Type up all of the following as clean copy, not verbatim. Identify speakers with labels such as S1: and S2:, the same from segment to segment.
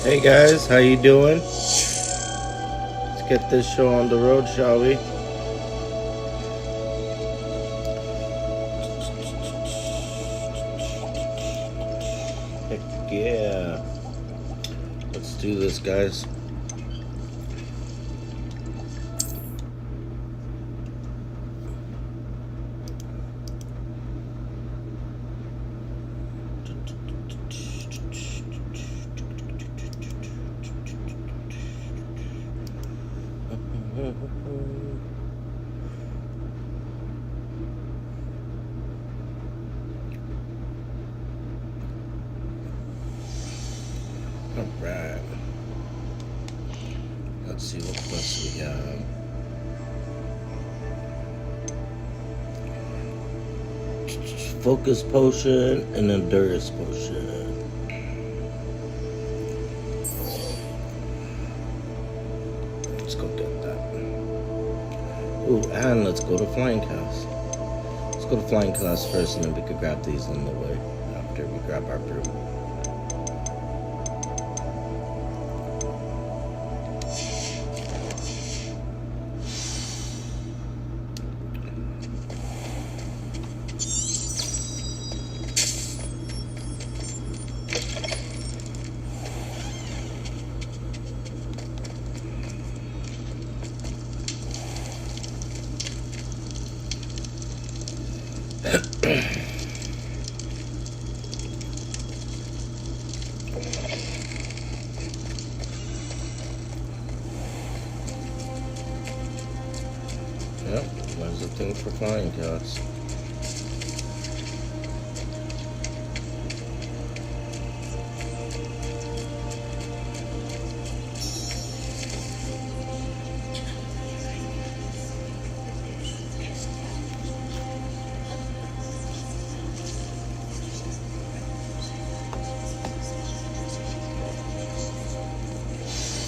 S1: Hey guys, how you doing? Let's get this show on the road, shall we? Heck yeah. Let's do this, guys. Alright. Let's see what quests we have. Focus potion and endurance potion. Let's go get that. Ooh, and let's go to flying class. Let's go to flying class first, and then we could grab these on the way after we grab our brew. Yep, there's a thing for flying cats.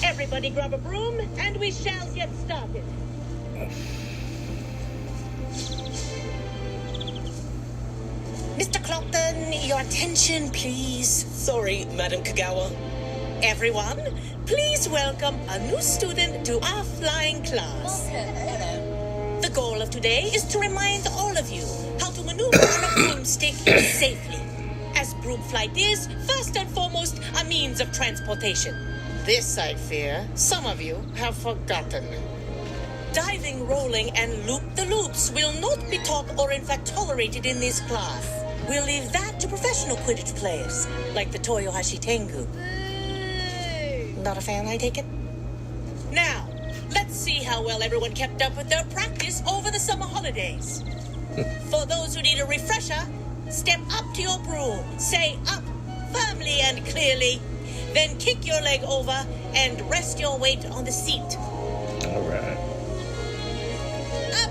S2: Everybody grab a broom, and we shall get started. Mr. Clockton, your attention, please.
S3: Sorry, Madam Kagawa.
S2: Everyone, please welcome a new student to our flying class.
S3: Hello.
S2: The goal of today is to remind all of you how to maneuver on a broomstick safely, as broom flight is, first and foremost, a means of transportation. This, I fear, some of you have forgotten. Diving, rolling, and loop-the-loops will not be taught or in fact tolerated in this class. We'll leave that to professional Quidditch players, like the Toyohashi Tengu. Not a fan, I take it? Now, let's see how well everyone kept up with their practice over the summer holidays. For those who need a refresher, step up to your broom, say up firmly and clearly, then kick your leg over and rest your weight on the seat.
S1: All right.
S2: Up.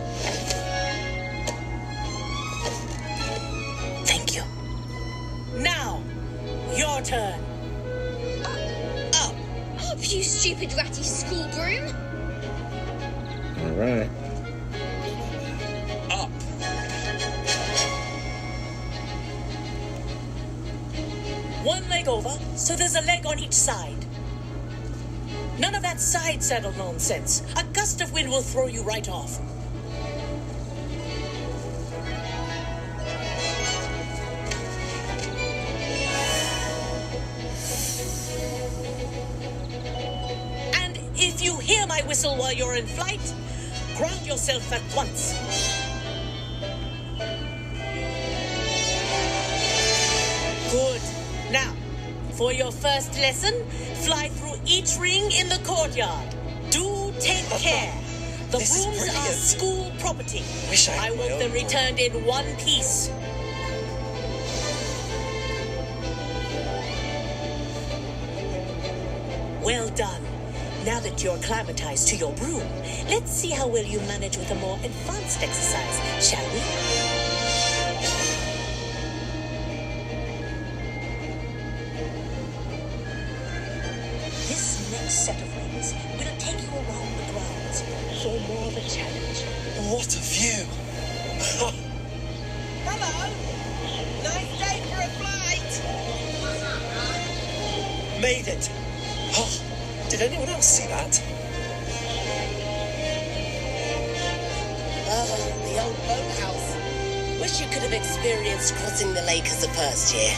S2: Thank you. Now, your turn. Up.
S4: Up, you stupid ratty school broom.
S1: All right.
S3: Up.
S2: One leg over, so there's a leg on each side. None of that side saddle nonsense. A gust of wind will throw you right off. And if you hear my whistle while you're in flight, ground yourself at once. Good. Now, for your first lesson, fly through each ring in the courtyard. Do take care. The
S3: This is
S2: brooms are
S3: brilliant.
S2: school property.
S3: Wish I had my
S2: want
S3: own
S2: them
S3: broom.
S2: returned in one piece. Well done. Now that you're acclimatized to your broom, let's see how well you manage with a more advanced exercise, shall we? This next set of rings will take you around the grounds, so more of a challenge.
S3: What a view!
S5: Hello. Nice day for a flight.
S3: Made it! Oh, did anyone else see that?
S5: The old boathouse. Wish you could have experienced crossing the lake as a first year.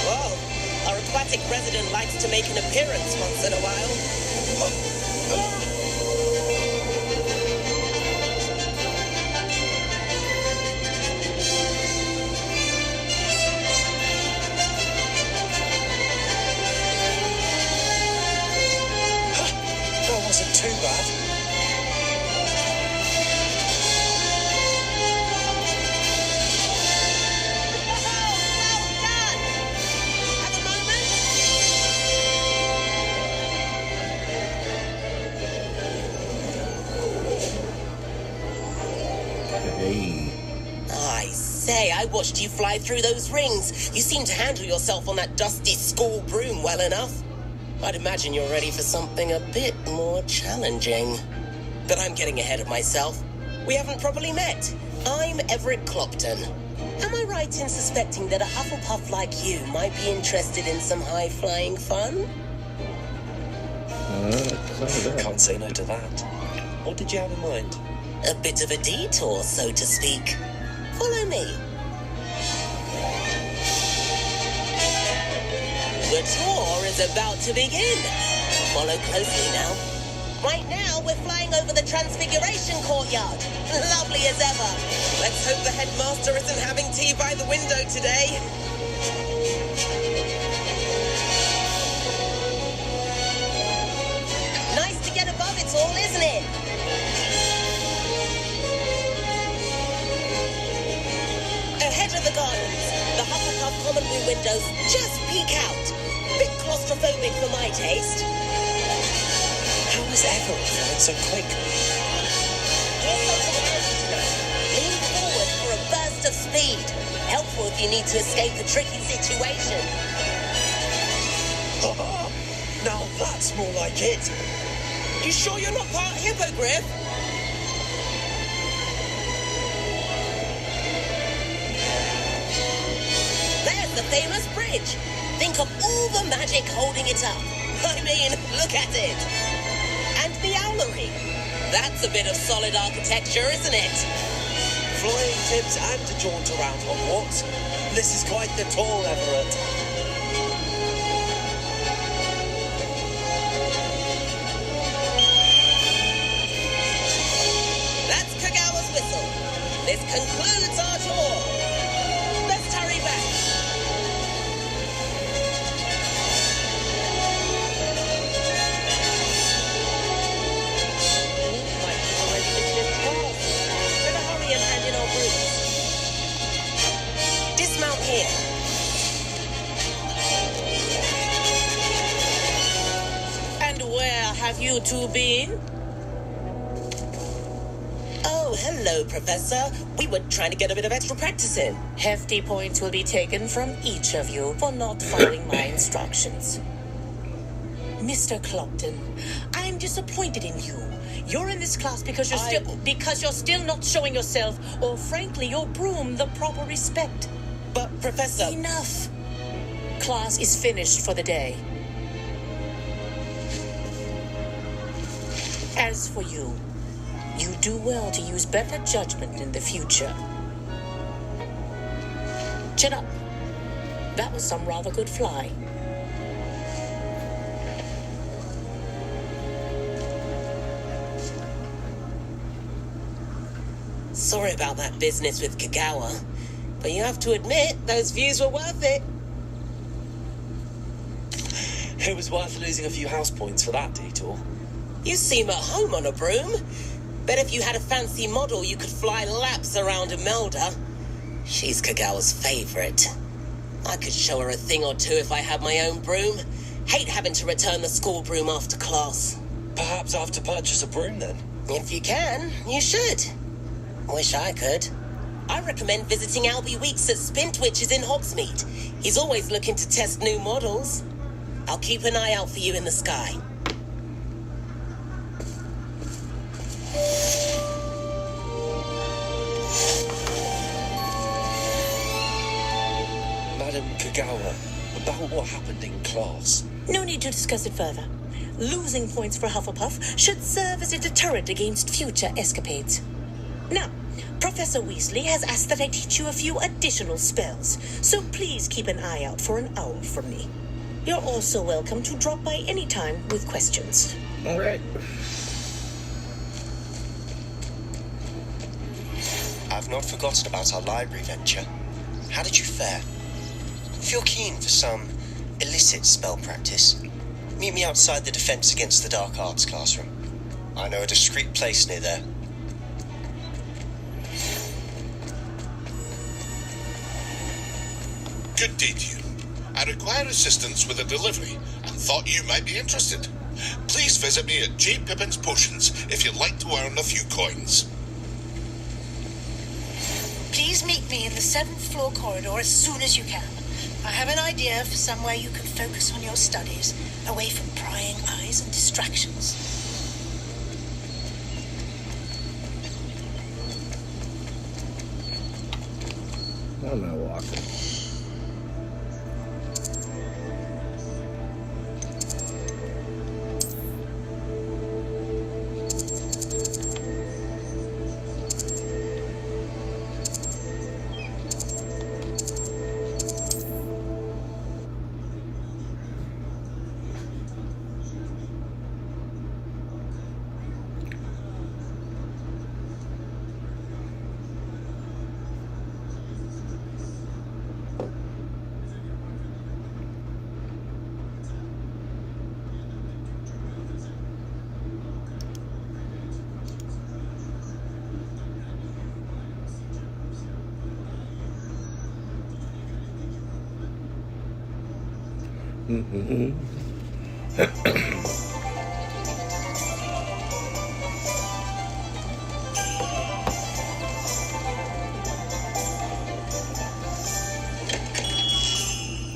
S3: Well, our aquatic resident likes to make an appearance once in a while. That wasn't too bad.
S2: Well done! Have a moment?
S1: Hey.
S5: I say, I watched you fly through those rings. You seem to handle yourself on that dusty school broom well enough. I'd imagine you're ready for something a bit more challenging. But I'm getting ahead of myself. We haven't properly met. I'm Everett Clopton. Am I right in suspecting that a Hufflepuff like you might be interested in some high-flying fun?
S3: Can't say no to that. What did you have in mind?
S5: A bit of a detour, so to speak. Follow me. The tour is about to begin. Follow closely now. Right now, we're flying over the Transfiguration Courtyard. Lovely as ever.
S3: Let's hope the headmaster isn't having tea by the window today.
S5: Nice to get above it all, isn't it? Ahead of the gardens, the Hufflepuff common room windows just peek out. Bit claustrophobic for my taste.
S3: How is Everett flying so quickly?
S5: Here's something handy to know. Lean forward for a burst of speed. Helpful if you need to escape a tricky situation.
S3: Now that's more like it. You sure you're not part hippogriff?
S5: There's the famous bridge. Think of all the magic holding it up. I mean, look at it. And the owlery. That's a bit of solid architecture, isn't it?
S3: Flying tips and a jaunt around Hogwarts. This is quite the tour, Everett.
S5: That's Kagawa's whistle. This concludes our tour. Let's hurry back. Might be already dismissed class. Better hurry and hand in our brooms. Dismount here.
S2: And where have you two been?
S5: Oh, hello, Professor. We were trying to get a bit of extra practice in.
S2: Hefty points will be taken from each of you for not following my instructions. Mr. Clopton, I am disappointed in you. You're in this class because you're still not showing yourself, or frankly, your broom the proper respect.
S5: But, Professor...
S2: Enough. Class is finished for the day. As for you, you do well to use better judgment in the future. Chin up. That was some rather good flying.
S5: Sorry about that business with Kagawa, but you have to admit, those views were worth it.
S3: It was worth losing a few house points for that detour.
S5: You seem at home on a broom. Bet if you had a fancy model, you could fly laps around Imelda. She's Kagawa's favorite. I could show her a thing or two if I had my own broom. Hate having to return the school broom after class.
S3: Perhaps I have to purchase a broom then.
S5: If you can, you should. Wish I could. I recommend visiting Albie Weeks at Spintwitches in Hogsmeade. He's always looking to test new models. I'll keep an eye out for you in the sky.
S6: Madam Kagawa, about what happened in class.
S2: No need to discuss it further. Losing points for Hufflepuff should serve as a deterrent against future escapades. Now, Professor Weasley has asked that I teach you a few additional spells, so please keep an eye out for an owl from me. You're also welcome to drop by any time with questions.
S1: All right.
S6: I've not forgotten about our library venture. How did you fare? If you're keen for some illicit spell practice, meet me outside the Defense Against the Dark Arts classroom. I know a discreet place near there.
S7: Good day to you. I require assistance with a delivery and thought you might be interested. Please visit me at J. Pippin's Potions if you'd like to earn a few coins.
S8: Please meet me in the 7th floor corridor as soon as you can. I have an idea for somewhere you can focus on your studies, away from prying eyes and distractions.
S1: I'm not walking.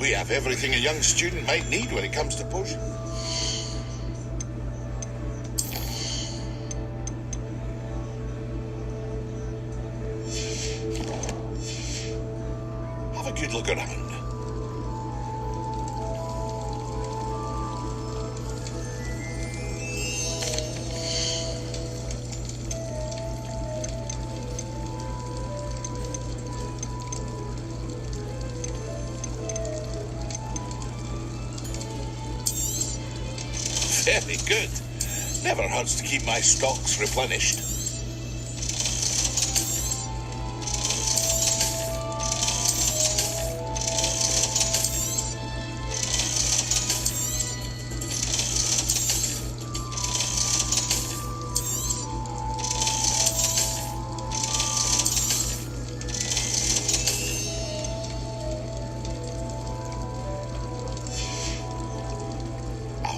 S7: We have everything a young student might need when it comes to potions. Have a good look around. Very good. Never hurts to keep my stocks replenished.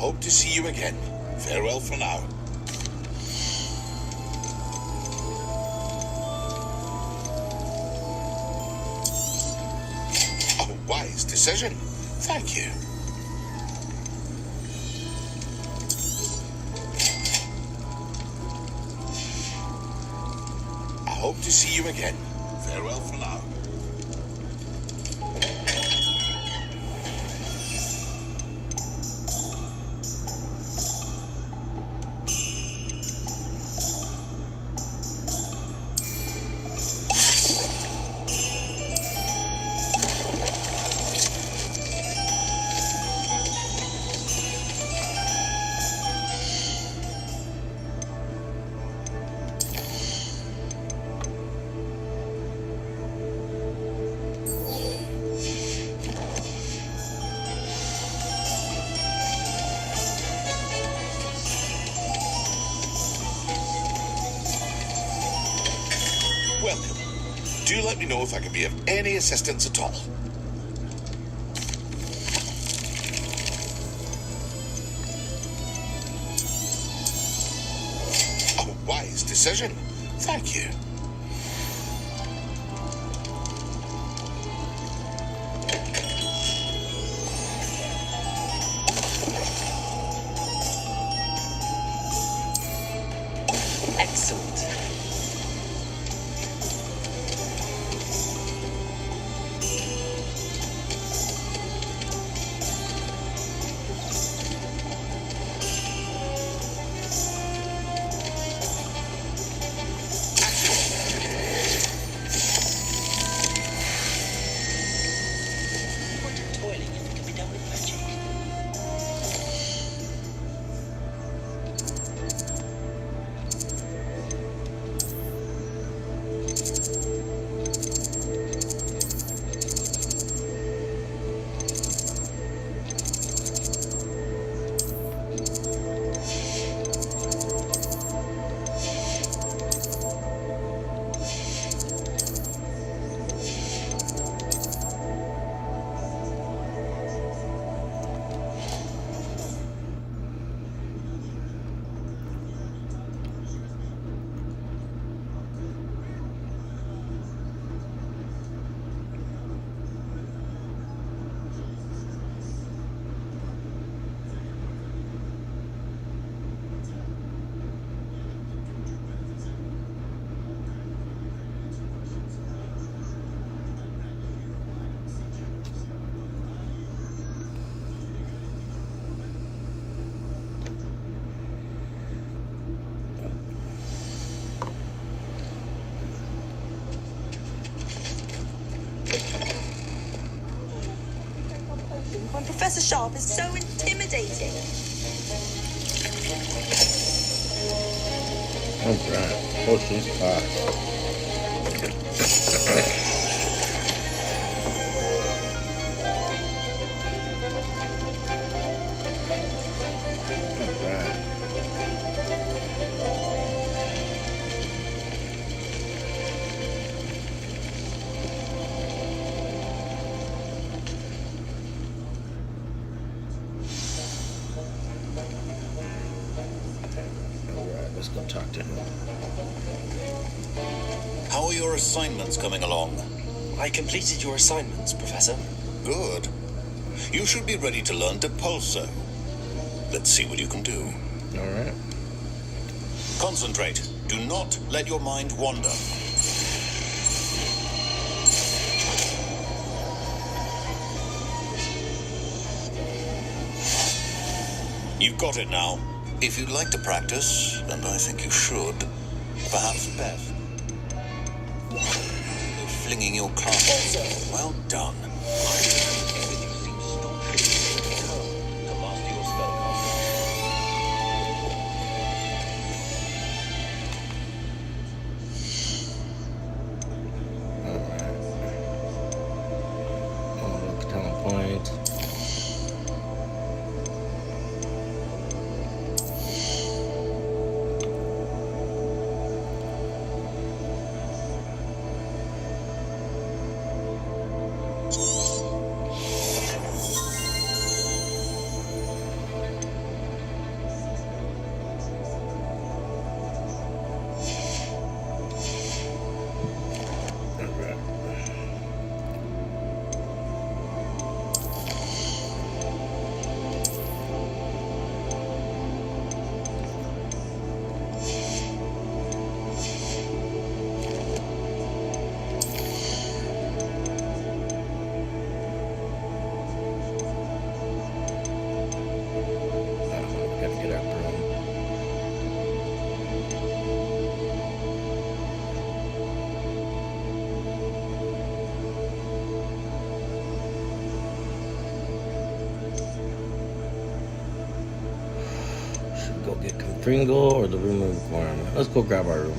S7: Hope to see you again. Farewell for now. A wise decision. Thank you. I hope to see you again. Farewell for now. Welcome. Do let me know if I can be of any assistance at all. A wise decision. Thank you.
S3: Excellent.
S2: Professor Sharp is so intimidating.
S1: Alright, potions pass. Let's go talk to him.
S9: How are your assignments coming along?
S6: I completed your assignments, Professor.
S9: Good. You should be ready to learn Depulso. Let's see what you can do.
S1: Alright.
S9: Concentrate. Do not let your mind wander. You've got it now. If you'd like to practice, and I think you should, perhaps Beth. You're flinging your cards. Well done.
S1: Talent point. Go get Confringo or the room requirement. Let's go grab our room.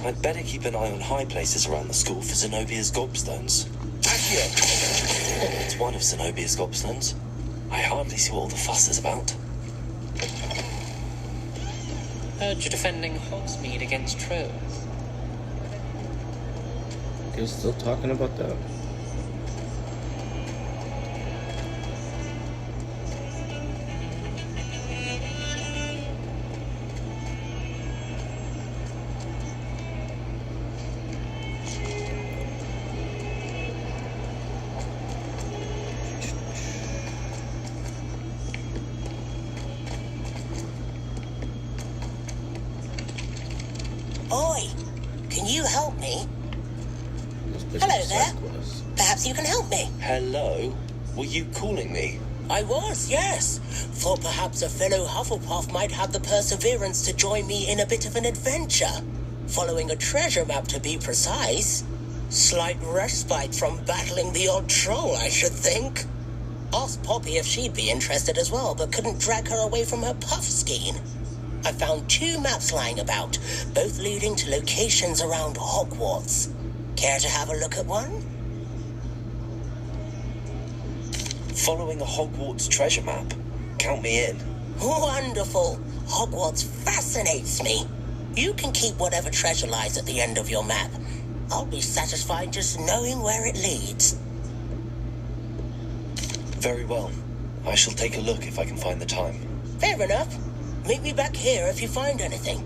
S6: I'd better keep an eye on high places around the school for Zenobia's gobstones. It's one of Zenobia's gobstones. I hardly see what all the fuss is about.
S10: Heard you're defending Hogsmeade against trolls.
S1: You're still talking about that?
S5: Oi, can you help me?
S1: Hello
S5: Hello there. Perhaps you can help me.
S6: Hello? Were you calling me?
S5: I was, yes. Thought perhaps a fellow Hufflepuff might have the perseverance to join me in a bit of an adventure. Following a treasure map, to be precise. Slight respite from battling the odd troll, I should think. Asked Poppy if she'd be interested as well, but couldn't drag her away from her puff skein. I found 2 maps lying about, both leading to locations around Hogwarts. Care to have a look at one?
S6: Following a Hogwarts treasure map? Count me in.
S5: Wonderful. Hogwarts fascinates me. You can keep whatever treasure lies at the end of your map. I'll be satisfied just knowing where it leads.
S6: Very well. I shall take a look if I can find the time.
S5: Fair enough. Meet me back here if you find anything.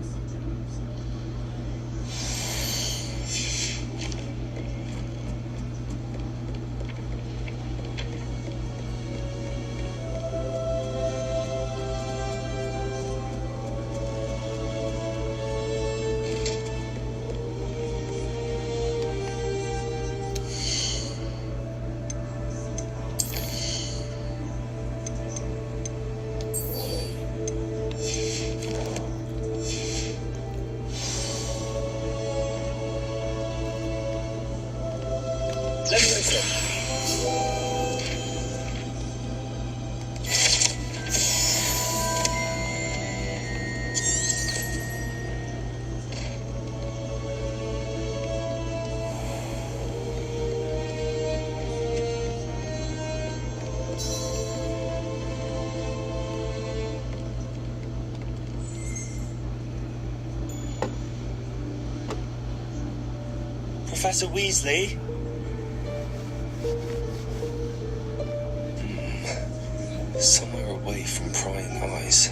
S6: Professor Weasley? Somewhere away from prying eyes.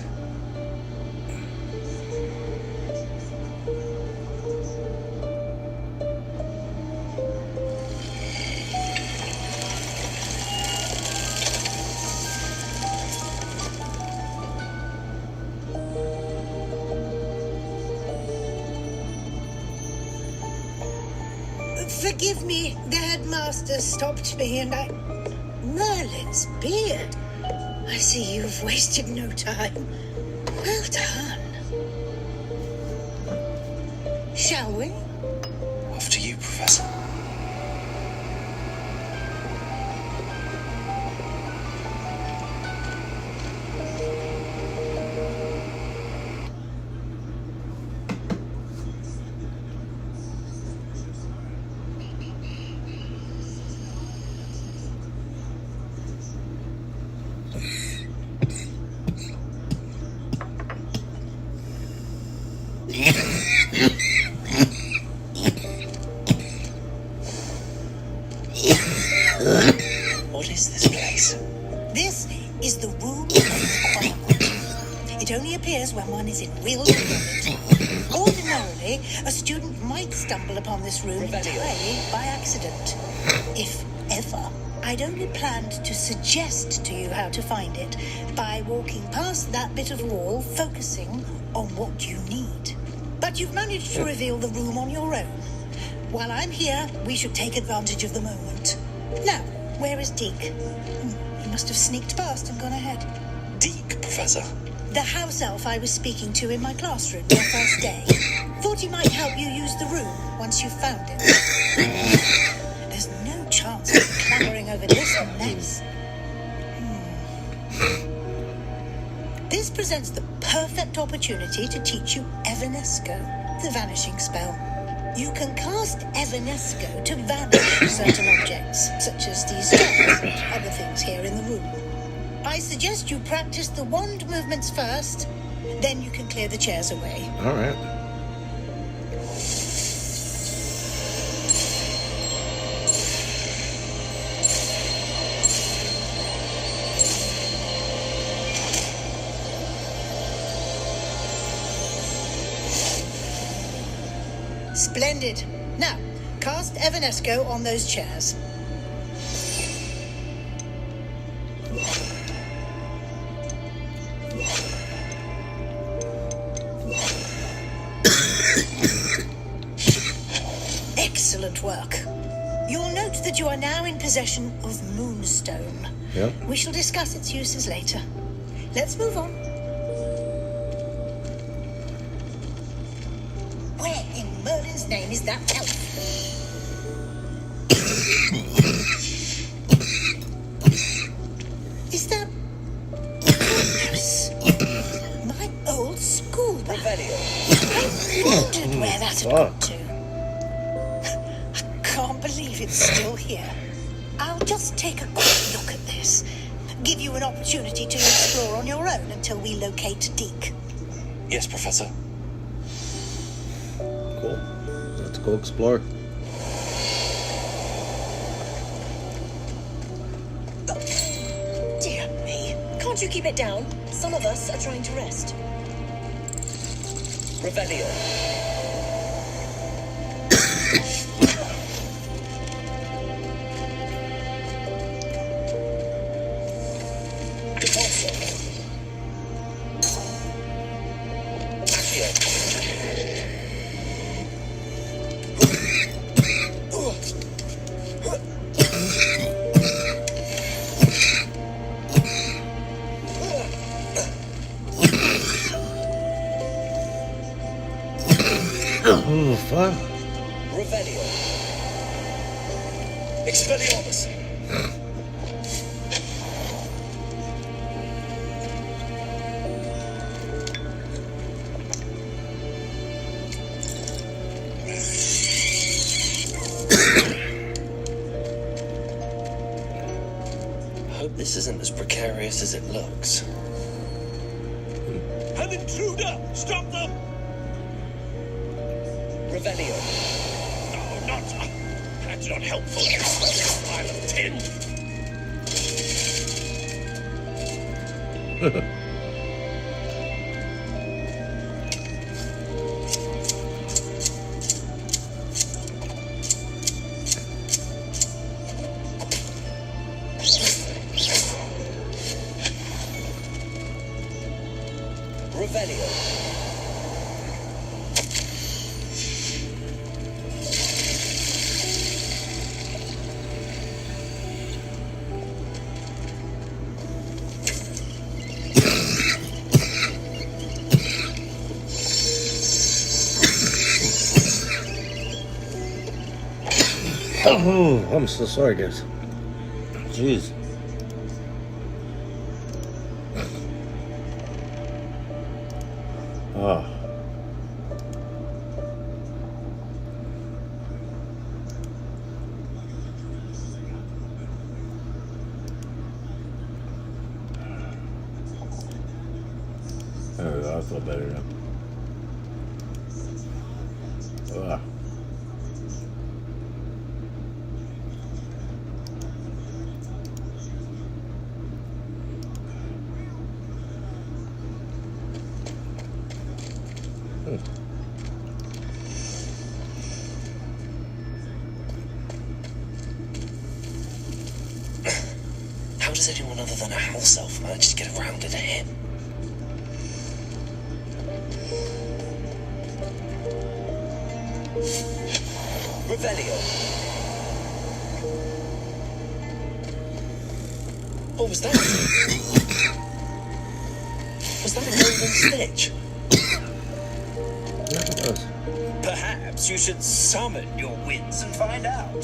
S8: Forgive me, the headmaster stopped me and I... Merlin's beard. I see you've wasted no time. Well done. Shall we?
S6: After you, Professor. What is this place?
S8: This is the room of requirement. It only appears when one is in real need. Ordinarily, a student might stumble upon this room entirely by accident. If ever. I'd only planned to suggest to you how to find it by walking past that bit of wall, focusing on what you need. But you've managed to reveal the room on your own. While I'm here, we should take advantage of the moment. Now, where is Deke? He must have sneaked past and gone ahead.
S6: Deke, Professor?
S8: The house elf I was speaking to in my classroom your first day. Thought he might help you use the room once you found it. There's no chance of clambering over this mess. This presents the perfect opportunity to teach you Evanesco, the vanishing spell. You can cast Evanesco to vanish certain objects, such as these stars and other things here in the room. I suggest you practice the wand movements first, then you can clear the chairs away.
S1: All right.
S8: Splendid. Now, cast Evanesco on those chairs. Excellent work. You'll note that you are now in possession of Moonstone.
S1: Yep.
S8: We shall discuss its uses later. Let's move on. Where in Merlin's name is that elf? Is that... Yes. My old school bag. I wondered where that had gone to. I can't believe it's still here. I'll just take a quick look at this. Give you an opportunity to explore on your own until we locate Deke.
S6: Yes, Professor.
S1: Cool. Let's go explore.
S2: Dear me. Can't you keep it down? Some of us are trying to rest.
S3: Revelio.
S1: Oh, fuck.
S3: Revelio. Expelliarmus.
S6: Hope this isn't as precarious as it looks.
S3: An intruder! Stop them! Revelio.
S7: Oh, no!
S11: That's not helpful. Pile of tin.
S3: Revelio.
S1: Oh, I'm so sorry, guys. Jeez. Oh. There we go. I feel better now. Ugh.
S3: How does anyone other than a house elf manage to get around in here? Revelio. What was that? Was that a golden snitch?
S1: Yeah, it was.
S11: Perhaps you should summon your wits and find out.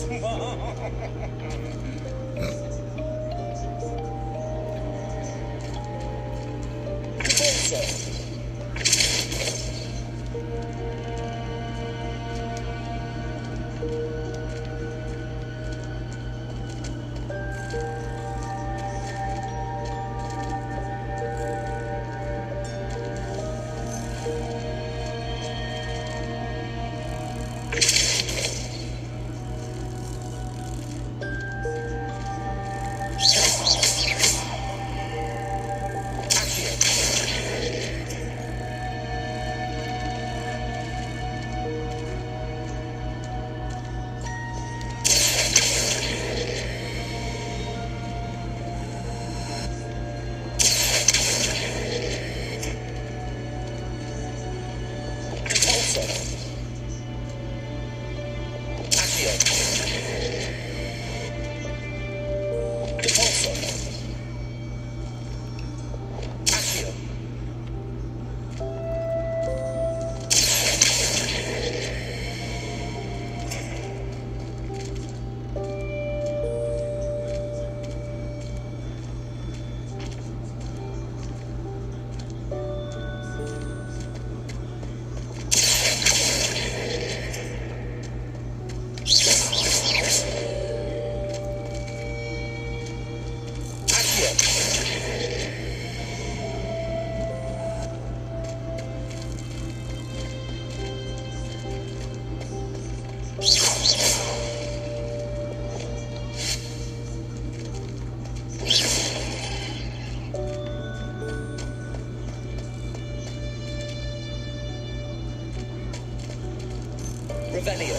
S3: Revelio.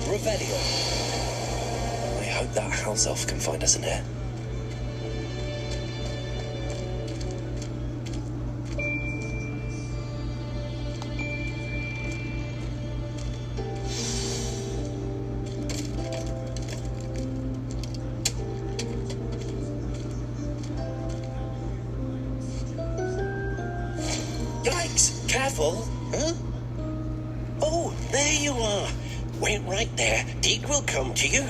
S3: Revelio. I hope that house elf can find us in here.
S11: Yikes! Careful! Huh? Oh, there you are. Wait right there. Deke will come to you.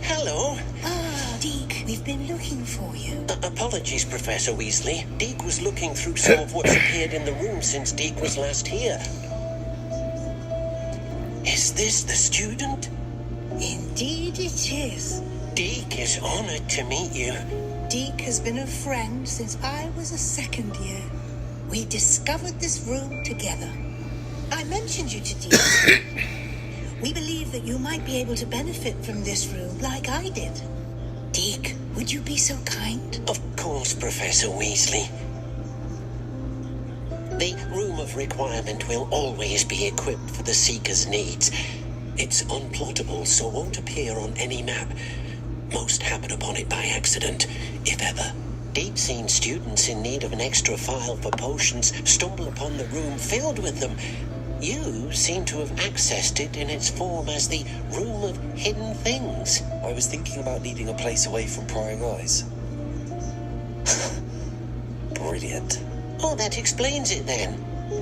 S11: Hello.
S8: Ah, Deke, we've been looking for you.
S11: Apologies, Professor Weasley. Deke was looking through some of what's appeared in the room since Deke was last here. Is this the student?
S8: Indeed it is.
S11: Deke is honored to meet you.
S8: Deke has been a friend since I was a second year. We discovered this room together. I mentioned you to Deke. We believe that you might be able to benefit from this room like I did. Deke, would you be so kind?
S11: Of course, Professor Weasley. The Room of Requirement will always be equipped for the Seeker's needs. It's unplottable, so won't appear on any map. Most happen upon it by accident, if ever. Deep-seen students in need of an extra file for potions stumble upon the room filled with them. You seem to have accessed it in its form as the Room of Hidden Things.
S12: I was thinking about needing a place away from prying eyes. Brilliant.
S11: Oh, that explains it then.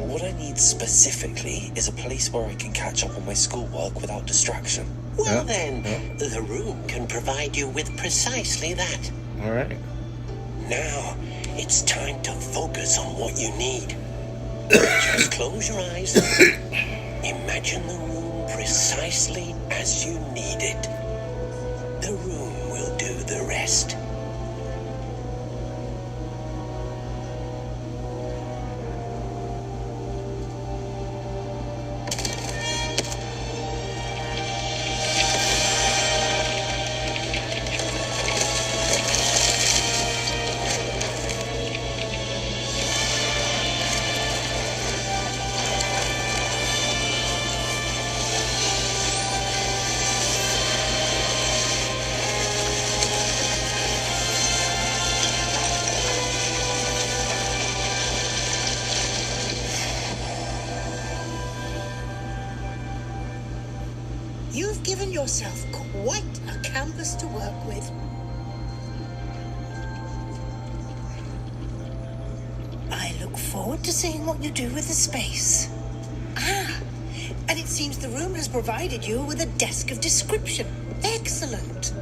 S12: What I need specifically is a place where I can catch up on my schoolwork without distraction.
S11: Well then, the room can provide you with precisely that.
S1: All right.
S11: Now, it's time to focus on what you need. Just close your eyes. Imagine the room precisely as you need it. The room will do the rest.
S8: You've given yourself quite a canvas to work with. I look forward to seeing what you do with the space. Ah, and it seems the room has provided you with a desk of description. Excellent.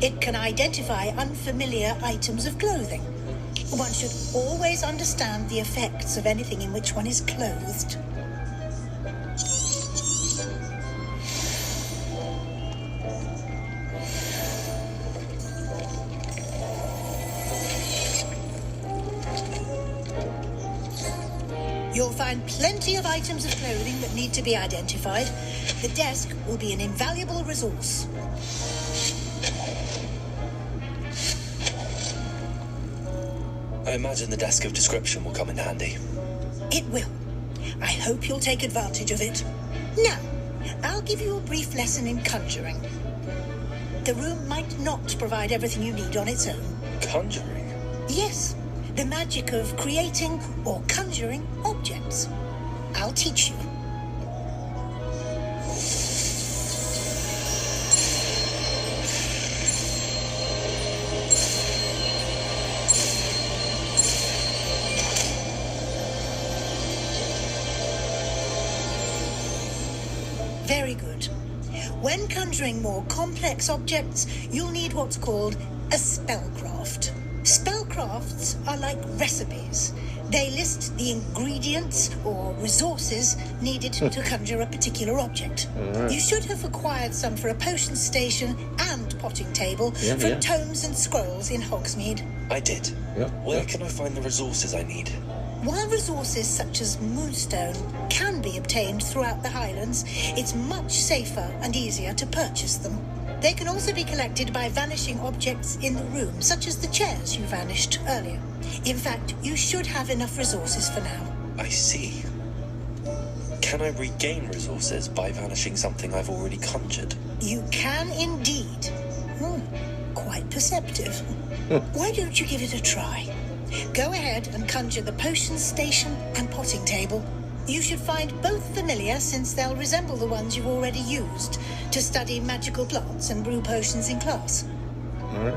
S8: It can identify unfamiliar items of clothing. One should always understand the effects of anything in which one is clothed. You'll find plenty of items of clothing that need to be identified. The desk will be an invaluable resource.
S12: I imagine the desk of description will come in handy.
S8: It will. I hope you'll take advantage of it. Now, I'll give you a brief lesson in conjuring. The room might not provide everything you need on its own.
S12: Conjuring?
S8: Yes, the magic of creating or conjuring objects. I'll teach you. Very good. When conjuring more complex objects, you'll need what's called a spellcraft. Spellcrafts are like recipes. They list the ingredients or resources needed to conjure a particular object.
S1: Right.
S8: You should have acquired some for a potion station and potting table from tomes and scrolls in Hogsmeade.
S12: I did. Where can I find the resources I need?
S8: While resources such as Moonstone can be obtained throughout the Highlands, it's much safer and easier to purchase them. They can also be collected by vanishing objects in the room, such as the chairs you vanished earlier. In fact, you should have enough resources for now.
S12: I see. Can I regain resources by vanishing something I've already conjured?
S8: You can indeed. Quite perceptive. Why don't you give it a try? Go ahead and conjure the potion station and potting table. You should find both familiar, since they'll resemble the ones you've already used to study magical plants and brew potions in class.
S1: All right.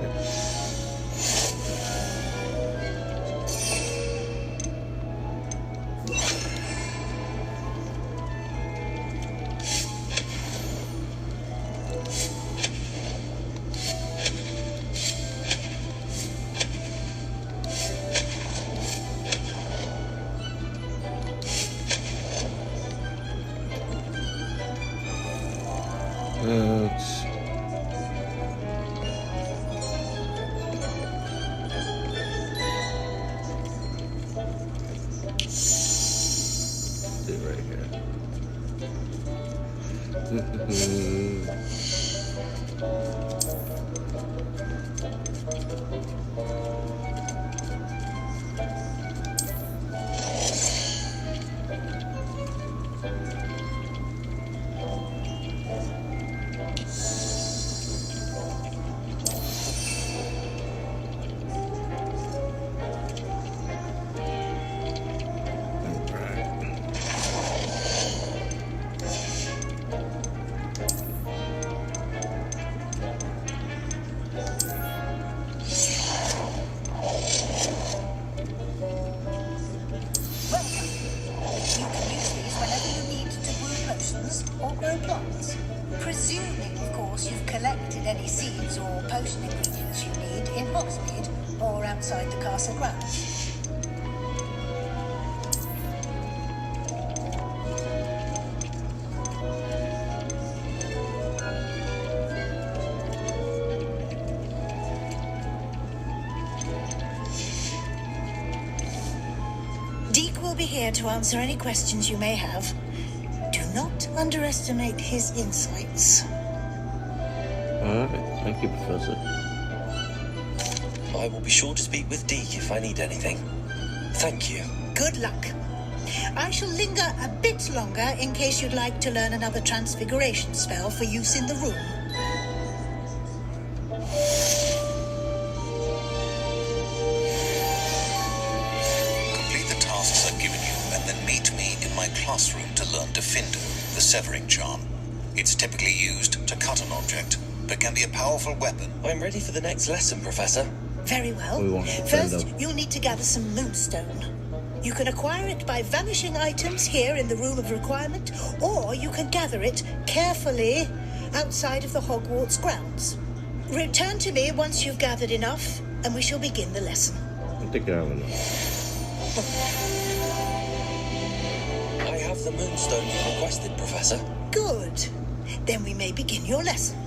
S8: ingredients you need in Hogsmeade or outside the castle grounds. Deke will be here to answer any questions you may have. Do not underestimate his insights.
S1: Alright, thank you, Professor.
S12: I will be sure to speak with Deke if I need anything. Thank you.
S8: Good luck. I shall linger a bit longer in case you'd like to learn another transfiguration spell for use in the room.
S9: Complete the tasks I've given you and then meet me in my classroom to learn Defindo, the severing charm. It's typically used to cut an object, but can be a powerful weapon.
S12: I'm ready for the next lesson, Professor.
S8: Very well. First, you'll need to gather some moonstone. You can acquire it by vanishing items here in the Room of Requirement, or you can gather it carefully outside of the Hogwarts grounds. Return to me once you've gathered enough, and we shall begin the lesson.
S1: I think I have enough.
S12: I have the moonstone you requested, Professor.
S8: Good. Then we may begin your lesson.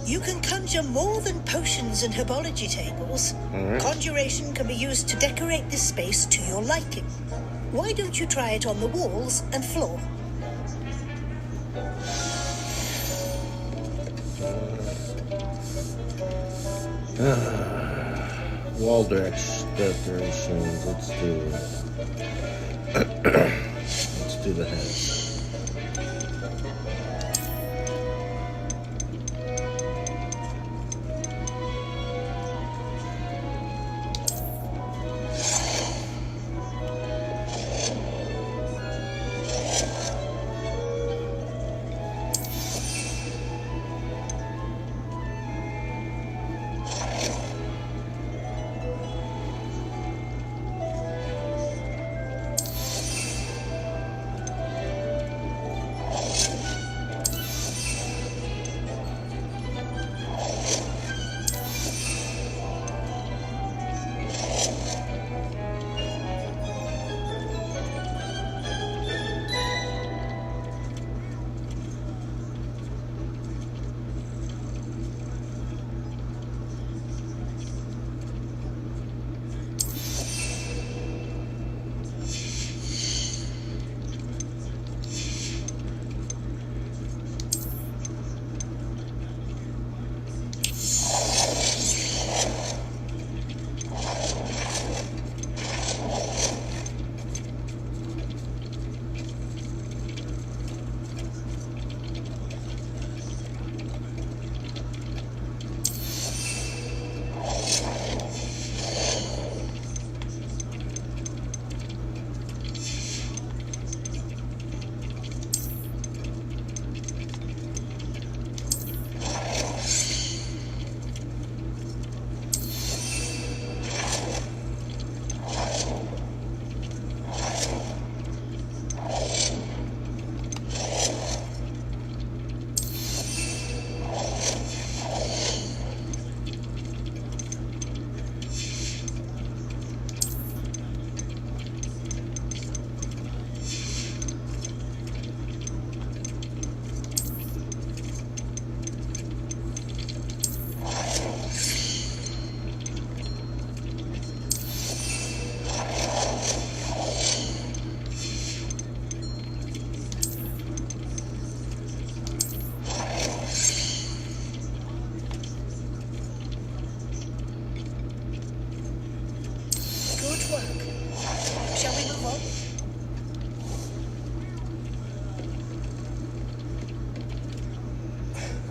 S8: You can conjure more than potions and herbology tables.
S1: Alright.
S8: Conjuration can be used to decorate this space to your liking. Why don't you try it on the walls and floor?
S1: Wall decorations. Let's do let's do the head.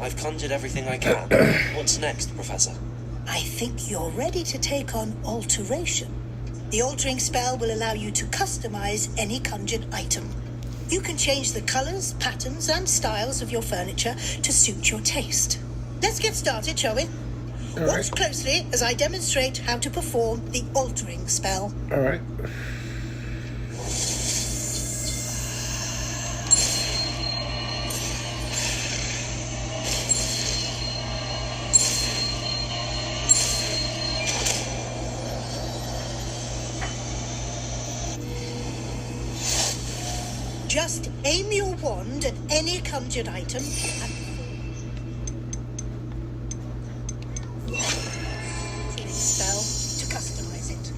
S12: I've conjured everything I can. What's next, Professor?
S8: I think you're ready to take on alteration. The altering spell will allow you to customize any conjured item. You can change the colors, patterns, and styles of your furniture to suit your taste. Let's get started, shall we? Watch closely as I demonstrate how to perform the altering spell.
S1: All right.
S8: Just aim your wand at any conjured item and spell to customize it.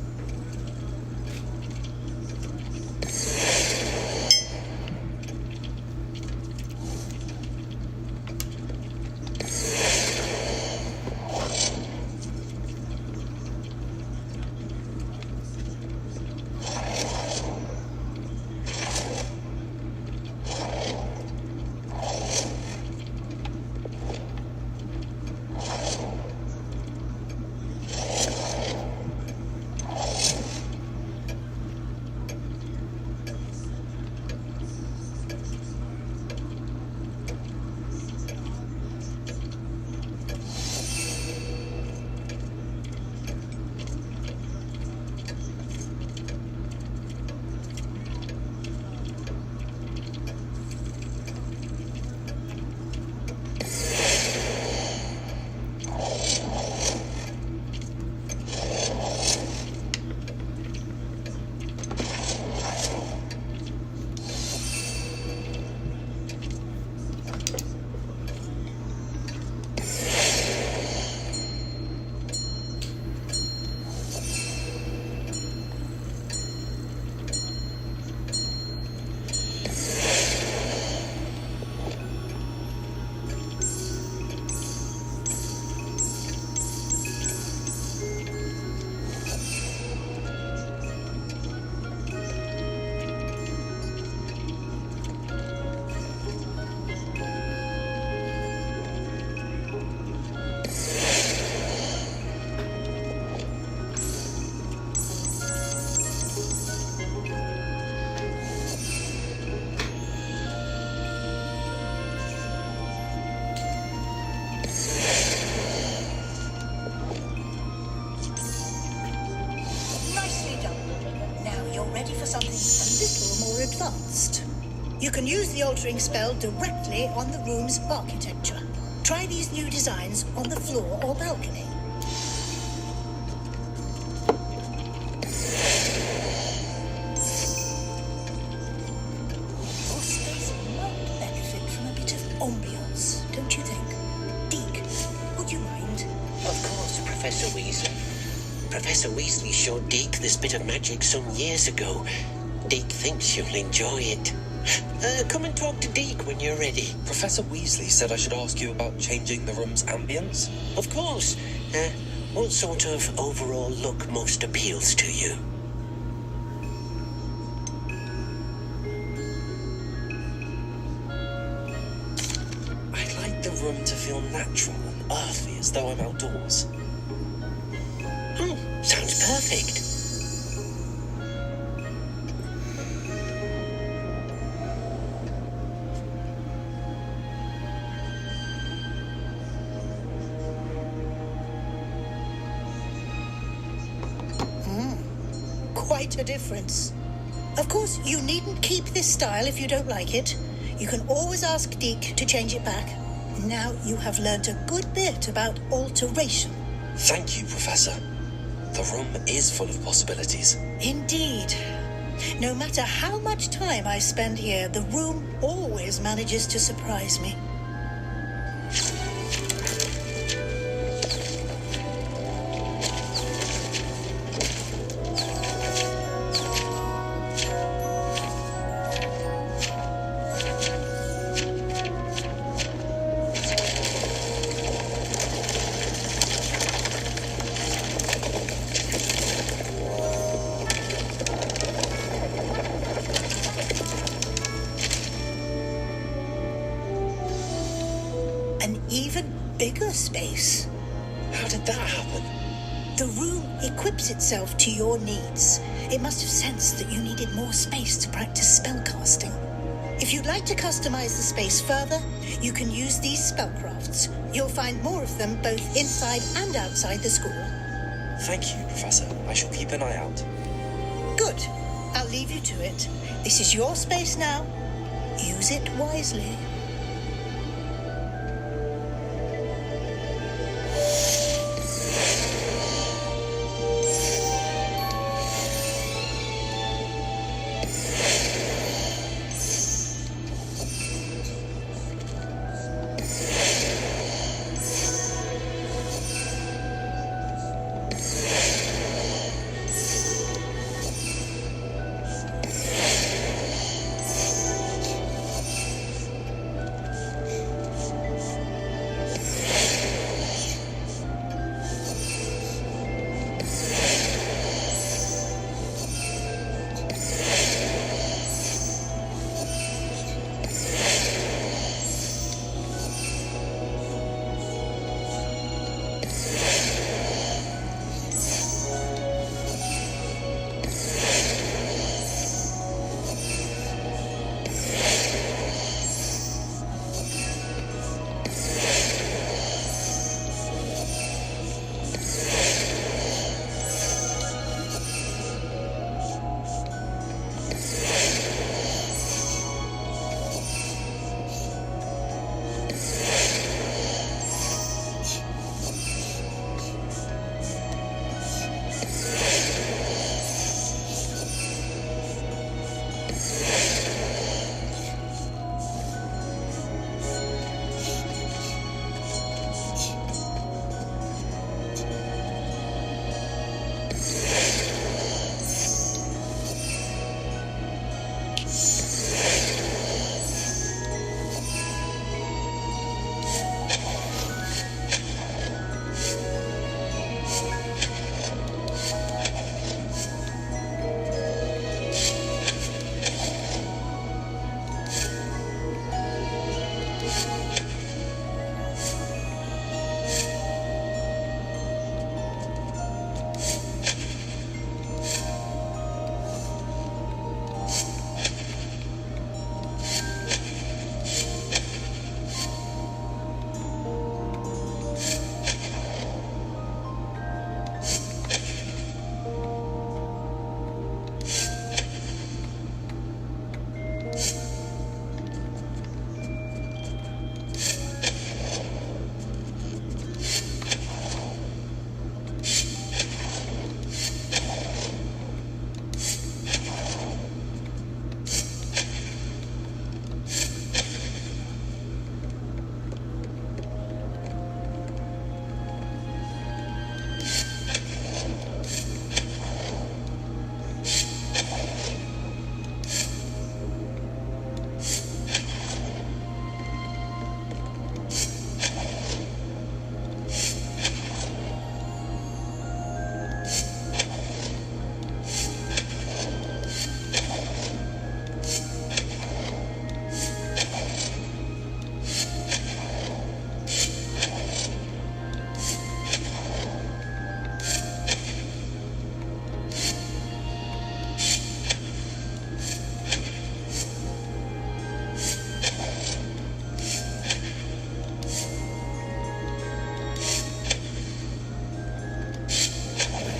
S8: Nicely done. Now you're ready for something a little more advanced. You can use the altering spell directly on the room's architecture. Try these new designs on the floor or balcony. Your space might benefit from a bit of ambiance, don't you think? Deke, would you mind?
S11: Of course, Professor Weasley. Professor Weasley showed Deke this bit of magic some years ago. Deke thinks you'll enjoy it. Come and talk to Deke when you're ready.
S12: Professor Weasley said I should ask you about changing the room's ambience.
S11: Of course. What sort of overall look most appeals to you?
S12: I'd like the room to feel natural and earthy, as though I'm outdoors.
S11: Sounds perfect.
S8: Quite a difference. Of course, you needn't keep this style if you don't like it. You can always ask Deke to change it back. Now you have learnt a good bit about alteration.
S12: Thank you, Professor. The room is full of possibilities.
S8: Indeed. No matter how much time I spend here, the room always manages to surprise me. An even bigger space.
S12: How did that happen?
S8: The room equips itself to your needs. It must have sensed that you needed more space to practice spellcasting. If you'd like to customize the space further, you can use these spellcrafts. You'll find more of them both inside and outside the school.
S12: Thank you, Professor. I shall keep an eye out.
S8: Good. I'll leave you to it. This is your space now. Use it wisely.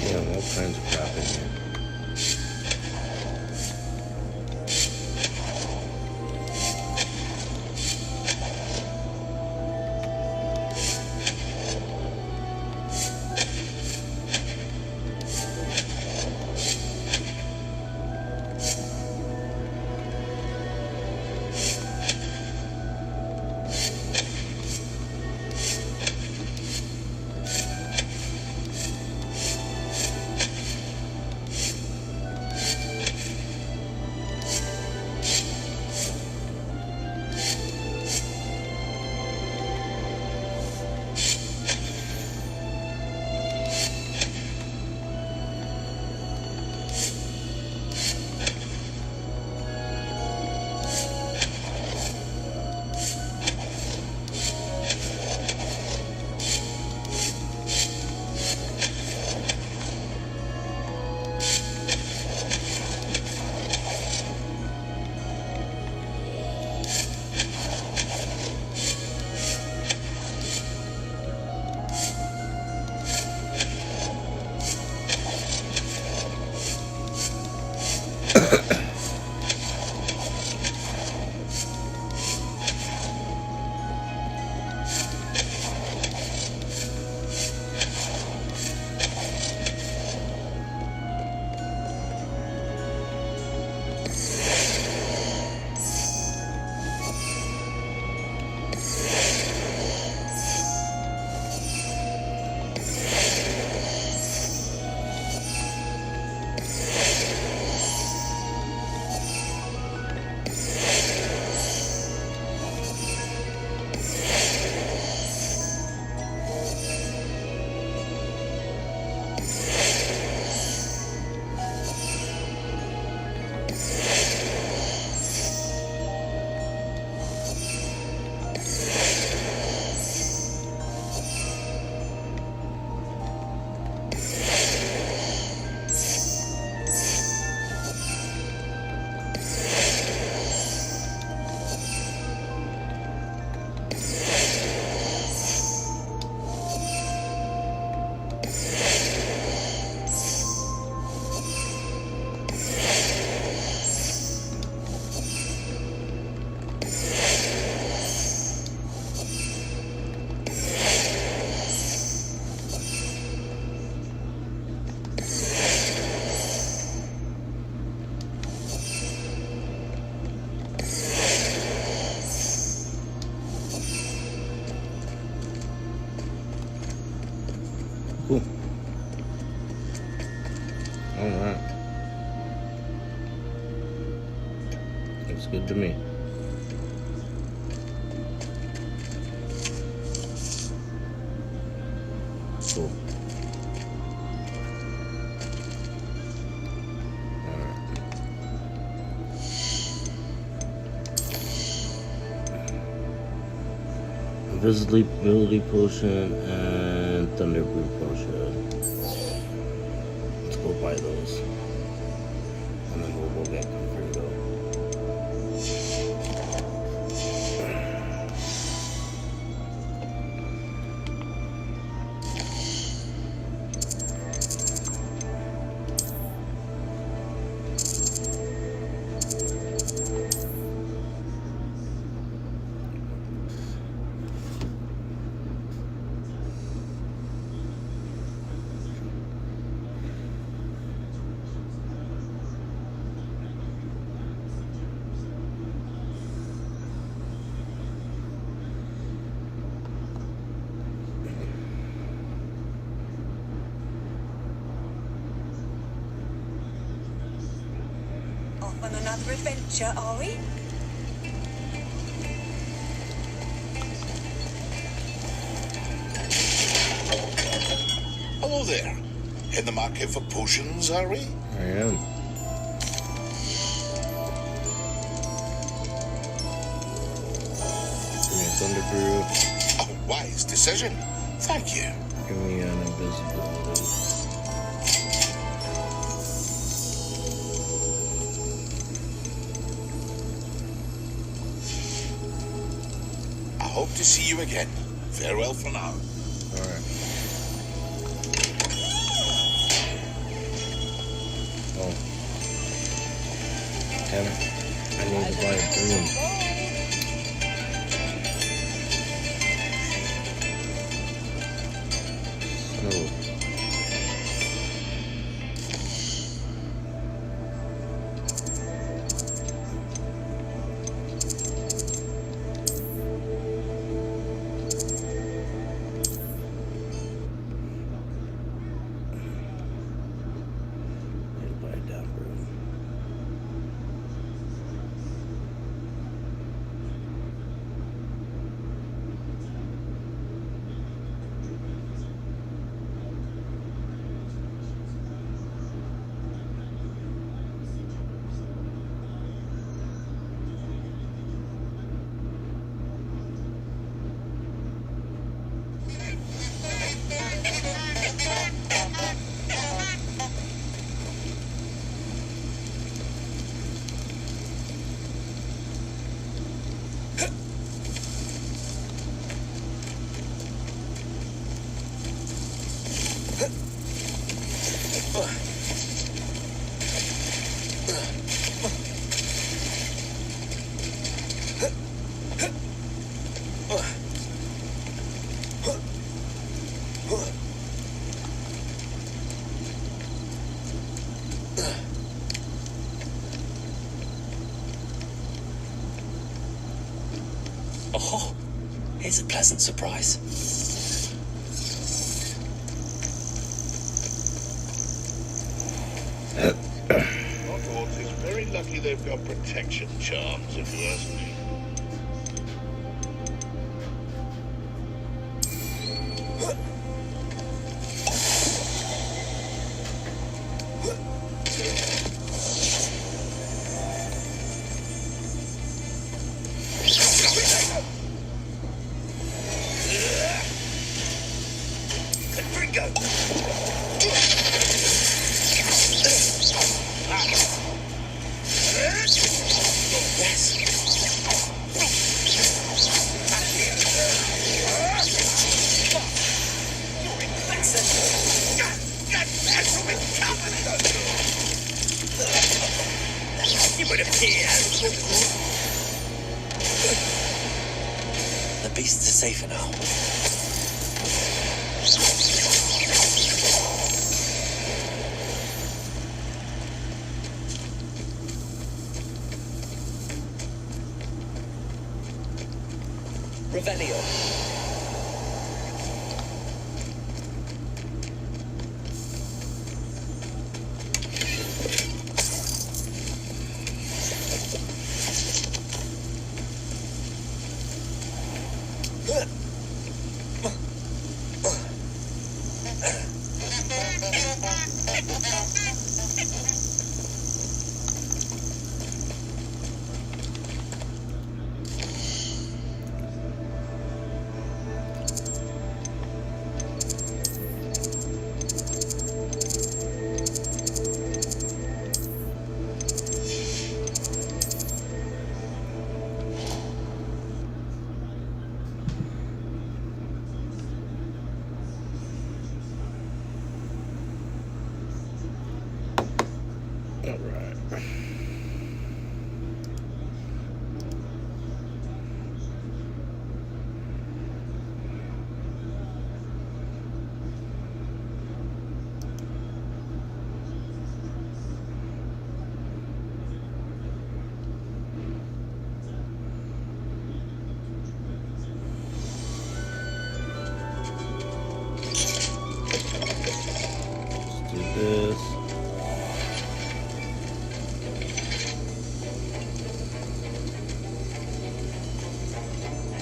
S1: Yeah, all kinds of crap in here. Cool. Alright. Looks good to me. Cool. Invisibility potion and thunder brew potion. Let's go buy those. And then we'll go get Confringo.
S8: On another adventure, are we?
S7: Hello there. In the market for potions, are we?
S1: I am. Give me a thunder brew.
S7: A wise decision. Thank you.
S1: Give me an invisibility.
S7: I hope to see you again. Farewell for now.
S1: Alright. Damn it. I need to buy a broom. So.
S11: Oh, here's a pleasant surprise.
S7: Hogwarts is very lucky they've got protection charms, if you ask me.
S11: The beasts are safer now.
S3: Revelio.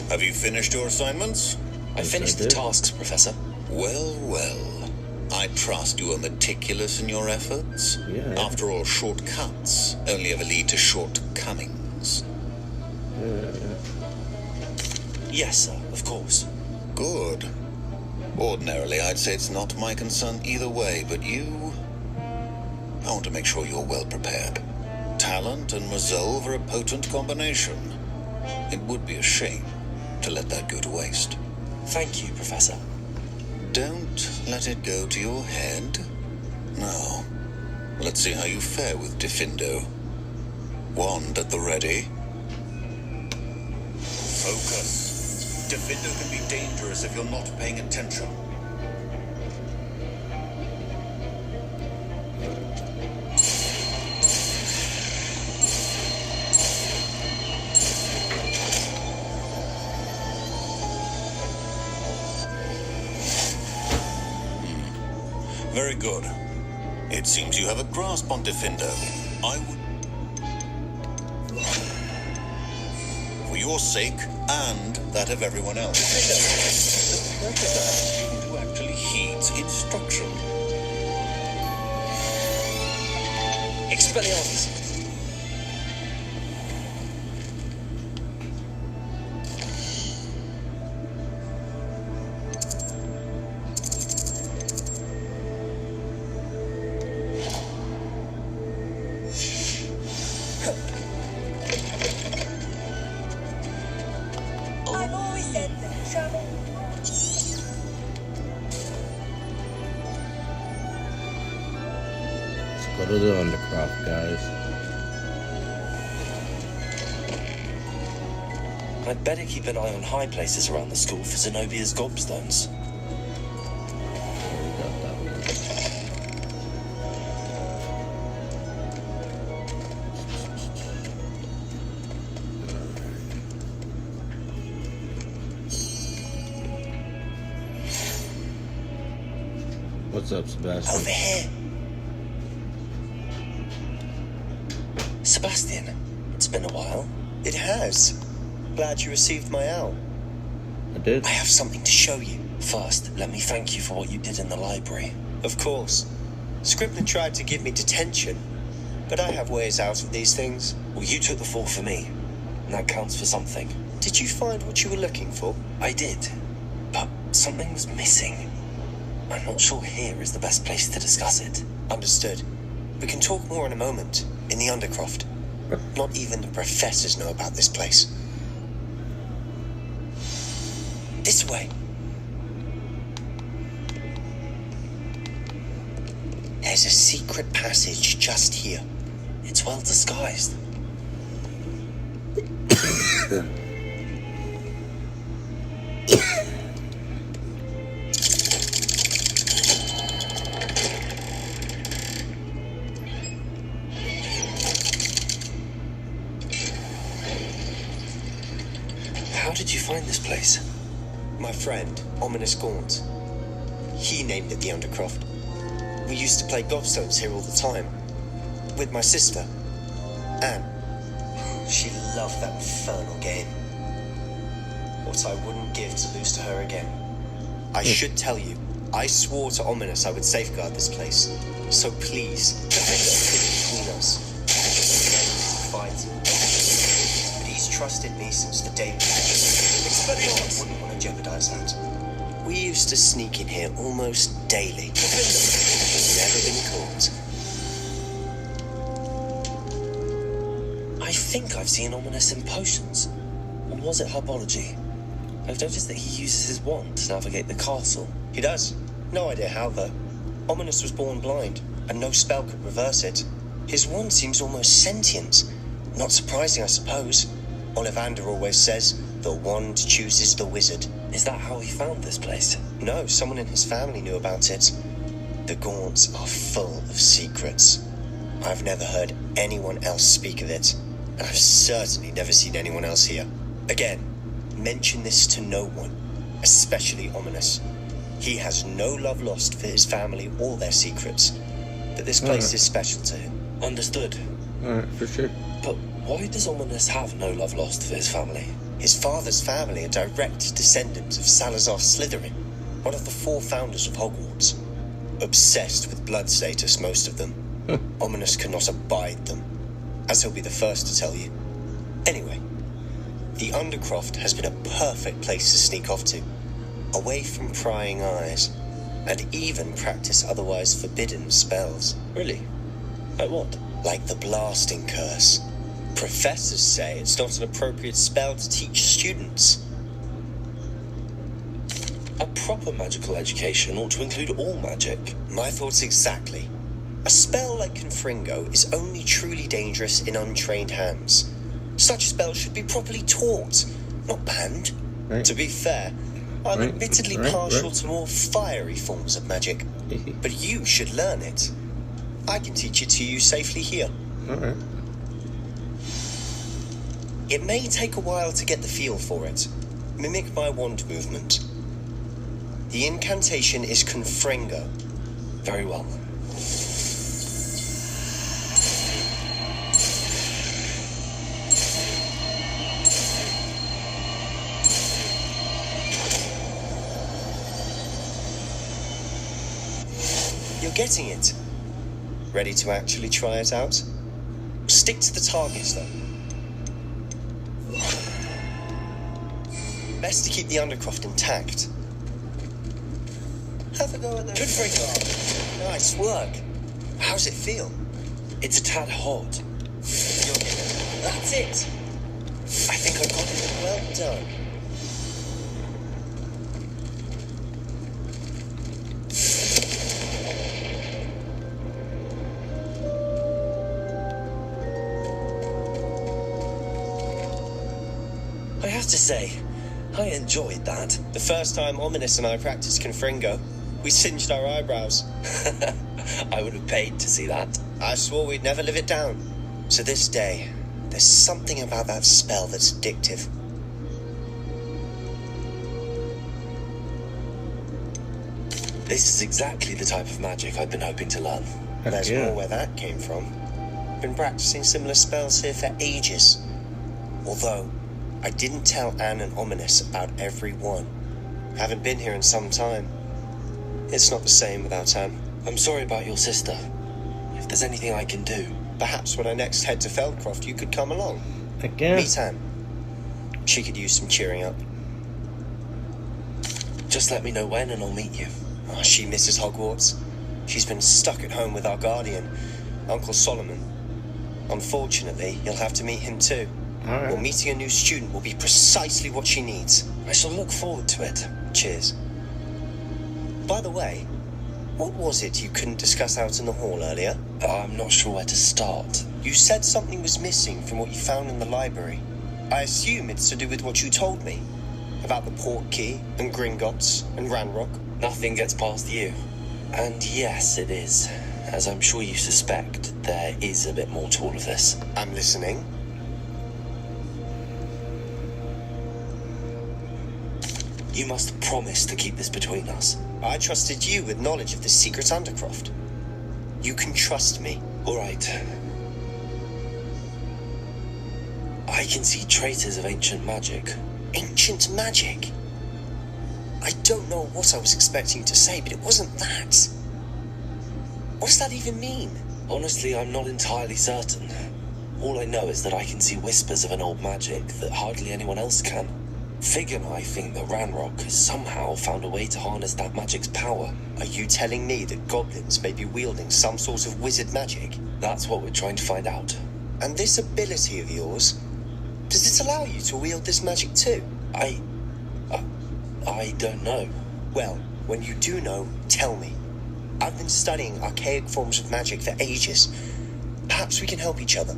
S9: Have you finished your assignments?
S11: I finished the tasks, Professor.
S9: Well, well. I trust you are meticulous in your efforts.
S1: Yeah.
S9: After all, shortcuts only ever lead to shortcomings.
S11: Yes, sir, of course.
S9: Good. Ordinarily, I'd say it's not my concern either way, but you... I want to make sure you're well prepared. Talent and resolve are a potent combination. It would be a shame to let that go to waste.
S11: Thank you, Professor.
S9: Don't let it go to your head. Now, let's see how you fare with Diffindo. Wand at the ready. Focus. Defender can be dangerous if you're not paying attention. Very good. It seems you have a grasp on Defender. I would... For your sake, and that of everyone else. The predator has a student who actually heeds instruction.
S12: Expelliarmus!
S8: I've always said that trouble.
S1: Let's go to the Undercroft, guys.
S12: I'd better keep an eye on high places around the school for Zenobia's gobstones.
S1: We got that one. What's up, Sebastian?
S12: Over here! Sebastian, it's been a while.
S6: It has. Glad you received my owl.
S1: I did.
S12: I have something to show you. First, let me thank you for what you did in the library.
S6: Of course. Scribbner tried to give me detention, but I have ways out of these things.
S12: Well, you took the fall for me, and that counts for something.
S6: Did you find what you were looking for?
S12: I did, but something was missing. I'm not sure here is the best place to discuss it.
S6: Understood. We can talk more in a moment, in the Undercroft. Not even the professors know about this place. This way. There's a secret passage just here.
S12: It's well disguised. How did you find this place?
S6: My friend, Ominous Gaunt. He named it the Undercroft. We used to play gobstones here all the time. With my sister, Anne. She loved that infernal game. What I wouldn't give to lose to her again. I should tell you, I swore to Ominous I would safeguard this place. So please, between us. Fight. But he's trusted me since the day we wouldn't want to jeopardize that. We used to sneak in here almost daily. Never been caught.
S12: I think I've seen Ominous in potions. Or was it herbology? I've noticed that he uses his wand to navigate the castle.
S6: He does. No idea how, though. Ominous was born blind, and no spell could reverse it. His wand seems almost sentient. Not surprising, I suppose. Ollivander always says, the wand chooses the wizard.
S12: Is that how he found this place?
S6: No, someone in his family knew about it. The Gaunts are full of secrets. I've never heard anyone else speak of it, and I've certainly never seen anyone else here. Again, mention this to no one, especially Ominous. He has no love lost for his family or their secrets, but this place is special to him.
S12: Understood.
S1: Alright, for sure.
S12: But why does Ominous have no love lost for his family?
S6: His father's family are direct descendants of Salazar Slytherin, one of the 4 founders of Hogwarts. Obsessed with blood status, most of them. Ominous cannot abide them, as he'll be the first to tell you. Anyway, the Undercroft has been a perfect place to sneak off to, away from prying eyes, and even practice otherwise forbidden spells.
S12: Really? Like what?
S6: Like the blasting curse. Professors say it's not an appropriate spell to teach students.
S12: A proper magical education ought to include all magic.
S6: My thoughts exactly. A spell like Confringo is only truly dangerous in untrained hands. Such spells should be properly taught, not banned.
S1: Right.
S6: To be fair, I'm admittedly partial to more fiery forms of magic, but you should learn it. I can teach it to you safely here.
S1: Alright.
S6: It may take a while to get the feel for it. Mimic my wand movement. The incantation is Confringo.
S12: Very well.
S6: You're getting it. Ready to actually try it out? Stick to the targets, though. Best to keep the undercroft intact. Have a go at the Confringo. Nice work. How's it feel?
S12: It's a tad hot.
S6: That's it. I think I got it. Well done.
S12: I have to say, I enjoyed that.
S6: The first time Ominous and I practiced Confringo, we singed our eyebrows.
S12: I would have paid to see that.
S6: I swore we'd never live it down. To this day, there's something about that spell that's addictive.
S12: This is exactly the type of magic I've been hoping to learn.
S6: There's more where that came from. Been practicing similar spells here for ages. Although, I didn't tell Anne and Ominous about every one. Haven't been here in some time. It's not the same without Anne.
S12: I'm sorry about your sister. If there's anything I can do...
S6: Perhaps when I next head to Feldcroft, you could come along.
S1: Again?
S6: Meet Anne. She could use some cheering up.
S12: Just let me know when and I'll meet you.
S6: Oh, she misses Hogwarts. She's been stuck at home with our guardian, Uncle Solomon. Unfortunately, you'll have to meet him too.
S1: Alright.
S6: Well, meeting a new student will be precisely what she needs.
S12: I shall look forward to it.
S6: Cheers. By the way, what was it you couldn't discuss out in the hall earlier?
S12: I'm not sure where to start.
S6: You said something was missing from what you found in the library. I assume it's to do with what you told me. About the port key, and Gringotts, and Ranrock.
S12: Nothing gets past you. And yes, it is. As I'm sure you suspect, there is a bit more to all of this.
S6: I'm listening.
S12: You must promise to keep this between us.
S6: I trusted you with knowledge of the secret Undercroft. You can trust me.
S12: All right. I can see traces of ancient magic.
S6: Ancient magic? I don't know what I was expecting to say, but it wasn't that. What does that even mean?
S12: Honestly, I'm not entirely certain. All I know is that I can see whispers of an old magic that hardly anyone else can. Fig and I think that Ranrock has somehow found a way to harness that magic's power.
S6: Are you telling me that goblins may be wielding some sort of wizard magic?
S12: That's what we're trying to find out.
S6: And this ability of yours, does it allow you to wield this magic too?
S12: I don't know.
S6: Well, when you do know, tell me. I've been studying archaic forms of magic for ages. Perhaps we can help each other.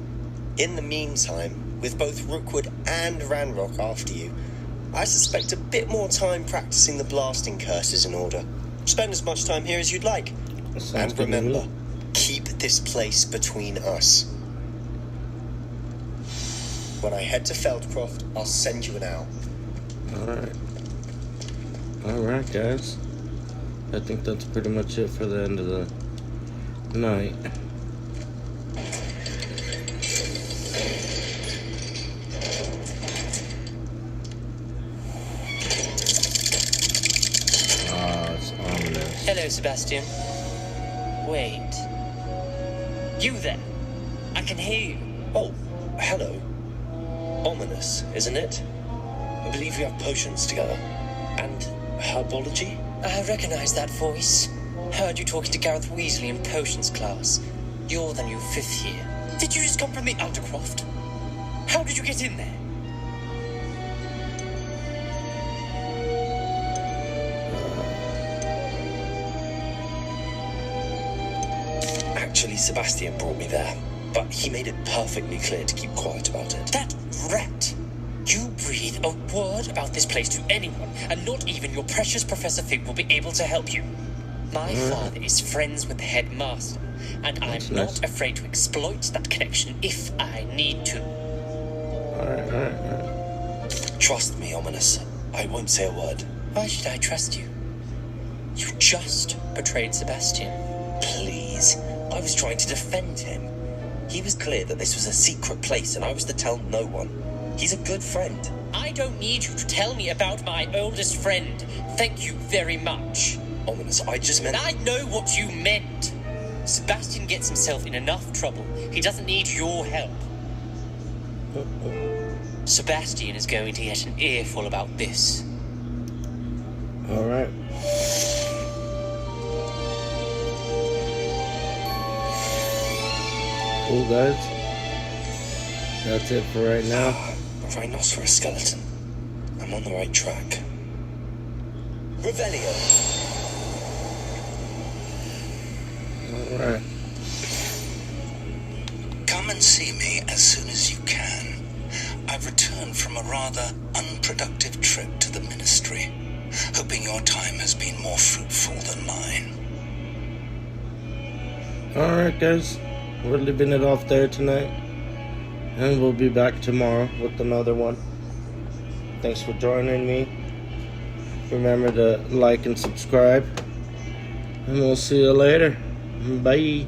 S6: In the meantime, with both Rookwood and Ranrock after you, I suspect a bit more time practicing the blasting curses in order. Spend as much time here as you'd like. And remember, keep this place between us. When I head to Feldcroft, I'll send you an owl.
S1: Alright. Alright, guys. I think that's pretty much it for the end of the night. It's ominous.
S10: Hello, Sebastian. Wait. You there? I can hear you.
S12: Oh, hello. Ominous, isn't it? I believe we have potions together. And herbology?
S10: I recognize that voice. Heard you talking to Gareth Weasley in potions class. You're the new 5th year. Did you just come from the Undercroft? How did you get in there?
S12: Actually, Sebastian brought me there, but he made it perfectly clear to keep quiet about it.
S10: That rat! You breathe a word about this place to anyone, and not even your precious Professor Fig will be able to help you. My father is friends with the headmaster, and I'm not afraid to exploit that connection if I need to.
S1: Alright.
S12: Trust me, Ominous. I won't say a word.
S10: Why should I trust you? You just betrayed Sebastian.
S12: Please. I was trying to defend him. He was clear that this was a secret place, and I was to tell no one. He's a good friend.
S10: I don't need you to tell me about my oldest friend. Thank you very much.
S12: Ominous, I just meant...
S10: I know what you meant. Sebastian gets himself in enough trouble. He doesn't need your help. Sebastian is going to get an earful about this.
S1: Alright. Cool, guys. That's it for right now.
S12: A rhinoceros skeleton. I'm on the right track. Revelio.
S1: Alright.
S9: Come and see me as soon as you can. I've returned from a rather unproductive trip to the Ministry, hoping your time has been more fruitful than mine.
S1: Alright, guys. We're leaving it off there tonight. And we'll be back tomorrow with another one. Thanks for joining me. Remember to like and subscribe. And we'll see you later. Bye.